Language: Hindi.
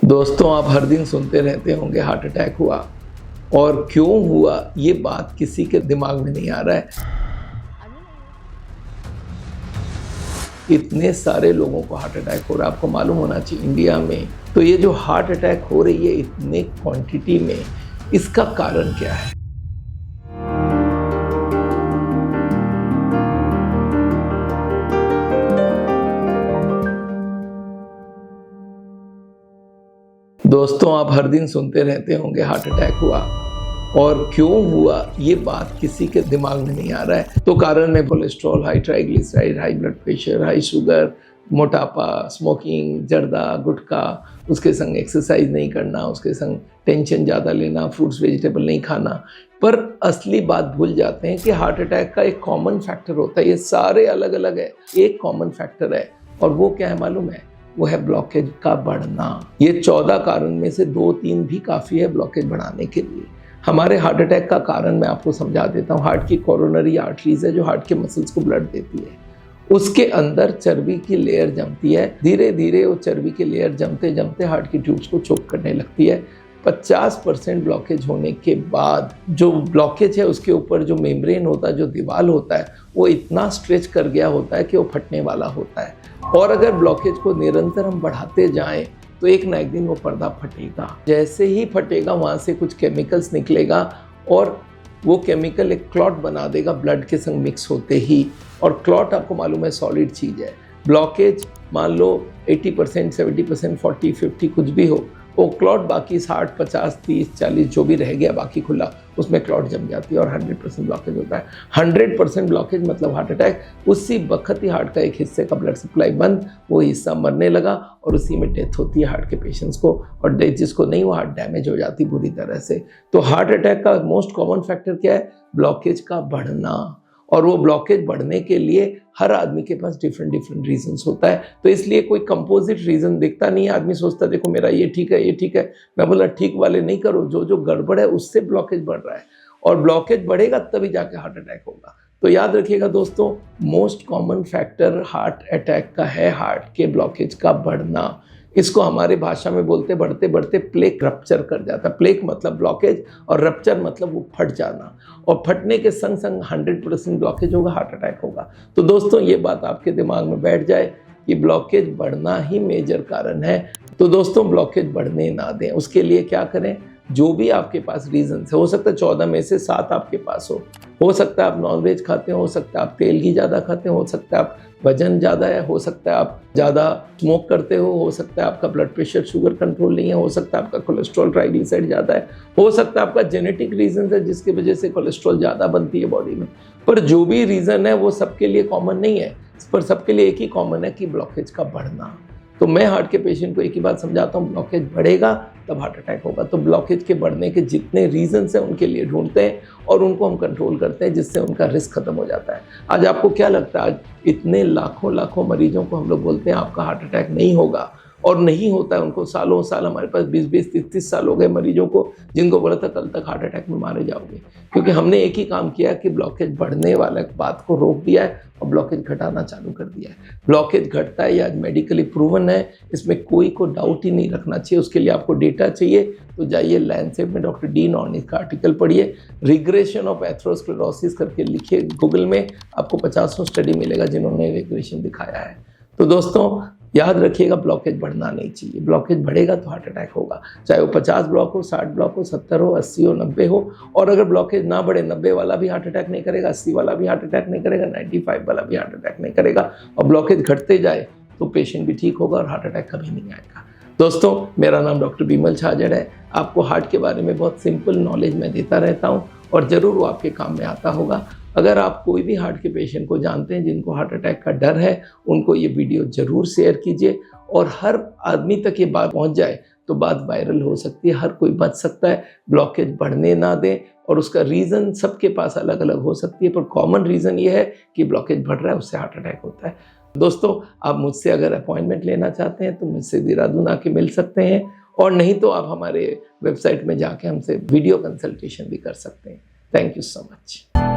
दोस्तों, आप हर दिन सुनते रहते होंगे हार्ट अटैक हुआ और क्यों हुआ ये बात किसी के दिमाग में नहीं आ रहा है। इतने सारे लोगों को हार्ट अटैक हो रहा है, आपको मालूम होना चाहिए इंडिया में। तो ये जो हार्ट अटैक हो रही है इतने क्वांटिटी में, इसका कारण क्या है? दोस्तों, आप हर दिन सुनते रहते होंगे हार्ट अटैक हुआ और क्यों हुआ ये बात किसी के दिमाग में नहीं आ रहा है। तो कारण में cholesterol, high triglyceride, high blood pressure, high sugar, मोटापा, स्मोकिंग, जर्दा, गुटखा, उसके संग एक्सरसाइज नहीं करना, उसके संग टेंशन ज़्यादा लेना, फ्रूट्स वेजिटेबल नहीं खाना। पर असली बात भूल जाते हैं कि हार्ट अटैक का एक कॉमन फैक्टर होता है। ये सारे अलग अलग है, एक कॉमन फैक्टर है और वो क्या है मालूम है? वो है ब्लॉकेज का बढ़ना। ये 14 कारण में से 2-3 भी काफ़ी है ब्लॉकेज बढ़ाने के लिए। हमारे हार्ट अटैक का कारण मैं आपको समझा देता हूँ। हार्ट की कोरोनरी आर्टरीज है जो हार्ट के मसल्स को ब्लड देती है। उसके अंदर चर्बी की लेयर जमती है। धीरे धीरे वो चर्बी की लेयर जमते जमते हार्ट की ट्यूब्स को चोक करने लगती है। 50% ब्लॉकेज होने के बाद जो ब्लॉकेज है उसके ऊपर जो मेम्ब्रेन होता है, जो दीवार होता है, वो इतना स्ट्रेच कर गया होता है कि वो फटने वाला होता है। और अगर ब्लॉकेज को निरंतर हम बढ़ाते जाएं तो एक ना एक दिन वो पर्दा फटेगा। जैसे ही फटेगा वहाँ से कुछ केमिकल्स निकलेगा और वो केमिकल एक क्लॉट बना देगा ब्लड के संग मिक्स होते ही। और क्लॉट आपको मालूम है सॉलिड चीज़ है। ब्लॉकेज मान लो 80%, 70%, 40, 50 कुछ भी हो, वो क्लॉट बाकी 60, 50, 30, 40 जो भी रह गया बाकी खुला, उसमें क्लॉट जम जाती है और 100% ब्लॉकेज होता है। 100% ब्लॉकेज मतलब हार्ट अटैक। उसी वक्त ही हार्ट का एक हिस्से का ब्लड सप्लाई बंद, वो हिस्सा मरने लगा और उसी में डेथ होती है हार्ट के पेशेंट्स को। और डेथ जिसको नहीं, वो हार्ट डैमेज हो जाती बुरी तरह से। तो हार्ट अटैक का मोस्ट कॉमन फैक्टर क्या है? ब्लॉकेज का बढ़ना। और वो ब्लॉकेज बढ़ने के लिए हर आदमी के पास डिफरेंट रीजंस होता है। तो इसलिए कोई कंपोजिट रीजन दिखता नहीं है। आदमी सोचता है देखो मेरा ये ठीक है, ये ठीक है। मैं बोला ठीक वाले नहीं करो, जो जो गड़बड़ है उससे ब्लॉकेज बढ़ रहा है और ब्लॉकेज बढ़ेगा तभी जाके हार्ट अटैक होगा। तो याद रखिएगा दोस्तों, most common factor heart attack का है हार्ट के ब्लॉकेज का बढ़ना। इसको हमारे भाषा में बोलते बढ़ते बढ़ते प्लेक रप्चर कर जाता है। प्लेक मतलब ब्लॉकेज और रप्चर मतलब वो फट जाना। और फटने के संग संग 100% ब्लॉकेज होगा, हार्ट अटैक होगा। तो दोस्तों ये बात आपके दिमाग में बैठ जाए कि ब्लॉकेज बढ़ना ही मेजर कारण है। तो दोस्तों ब्लॉकेज बढ़ने ना दें। उसके लिए क्या करें? जो भी आपके पास रीजन है, हो सकता है 14 में से 7 आपके पास हो सकता है आप नॉनवेज खाते हो सकता है आप तेल घी ज़्यादा खाते हो सकता है आप वजन ज़्यादा है, हो सकता है आप ज़्यादा स्मोक करते हो सकता है आपका ब्लड प्रेशर शुगर कंट्रोल नहीं है, हो सकता है आपका कोलेस्ट्रॉल ट्राइग्लिसराइड ज़्यादा है, हो सकता है आपका जेनेटिक रीजन है जिसकी वजह से कोलेस्ट्रॉल ज़्यादा बनती है बॉडी में। पर जो भी रीज़न है वो सबके लिए कॉमन नहीं है, पर सबके लिए एक ही कॉमन है कि ब्लॉकेज का बढ़ना। तो मैं हार्ट के पेशेंट को एक ही बात समझाता हूँ, ब्लॉकेज बढ़ेगा तब हार्ट अटैक होगा। तो ब्लॉकेज के बढ़ने के जितने रीजंस हैं उनके लिए ढूंढते हैं और उनको हम कंट्रोल करते हैं, जिससे उनका रिस्क खत्म हो जाता है। आज आपको क्या लगता है, आज इतने लाखों मरीजों को हम लोग बोलते हैं आपका हार्ट अटैक नहीं होगा और नहीं होता है उनको सालों साल। हमारे पास 20-20, 30-30 साल हो गए मरीजों को जिनको बोला था कल तक हार्ट अटैक में मारे जाओगे, क्योंकि हमने एक ही काम किया कि ब्लॉकेज बढ़ने वाले बात को रोक दिया है और ब्लॉकेज घटाना चालू कर दिया है। ब्लॉकेज घटता है, ये आज मेडिकली प्रूवन है, इसमें कोई को डाउट ही नहीं रखना चाहिए। उसके लिए आपको डेटा चाहिए तो जाइए लैंसेट में डॉक्टर डी नॉर्निस का आर्टिकल पढ़िए, रिग्रेशन ऑफ एथेरोस्क्लेरोसिस करके लिखिए गूगल में, आपको 50 स्टडी मिलेगा जिन्होंने रिग्रेशन दिखाया है। तो दोस्तों याद रखिएगा, ब्लॉकेज बढ़ना नहीं चाहिए। ब्लॉकेज बढ़ेगा तो हार्ट अटैक होगा, चाहे वो 50 ब्लॉक हो, 60 ब्लॉक हो, 70 हो, 80 हो, 90 हो। और अगर ब्लॉकेज ना बढ़े, 90 वाला भी हार्ट अटैक नहीं करेगा, 80 वाला भी हार्ट अटैक नहीं करेगा, 95 वाला भी हार्ट अटैक नहीं करेगा। और ब्लॉकेज घटते जाए तो पेशेंट भी ठीक होगा और हार्ट अटैक कभी नहीं आएगा। दोस्तों मेरा नाम डॉक्टर बिमल छाजड़ है। आपको हार्ट के बारे में बहुत सिंपल नॉलेज मैं देता रहता हूँ और ज़रूर वो आपके काम में आता होगा। अगर आप कोई भी हार्ट के पेशेंट को जानते हैं जिनको हार्ट अटैक का डर है, उनको ये वीडियो ज़रूर शेयर कीजिए और हर आदमी तक ये बात पहुंच जाए तो बात वायरल हो सकती है, हर कोई बच सकता है। ब्लॉकेज बढ़ने ना दें और उसका रीज़न सबके पास अलग अलग हो सकती है, पर कॉमन रीज़न ये है कि ब्लॉकेज बढ़ रहा है, उससे हार्ट अटैक होता है। दोस्तों आप मुझसे अगर अपॉइंटमेंट लेना चाहते हैं तो मुझसे देहरादून आके मिल सकते हैं, और नहीं तो आप हमारे वेबसाइट में जाके हमसे वीडियो कंसल्टेशन भी कर सकते हैं। Thank you so much.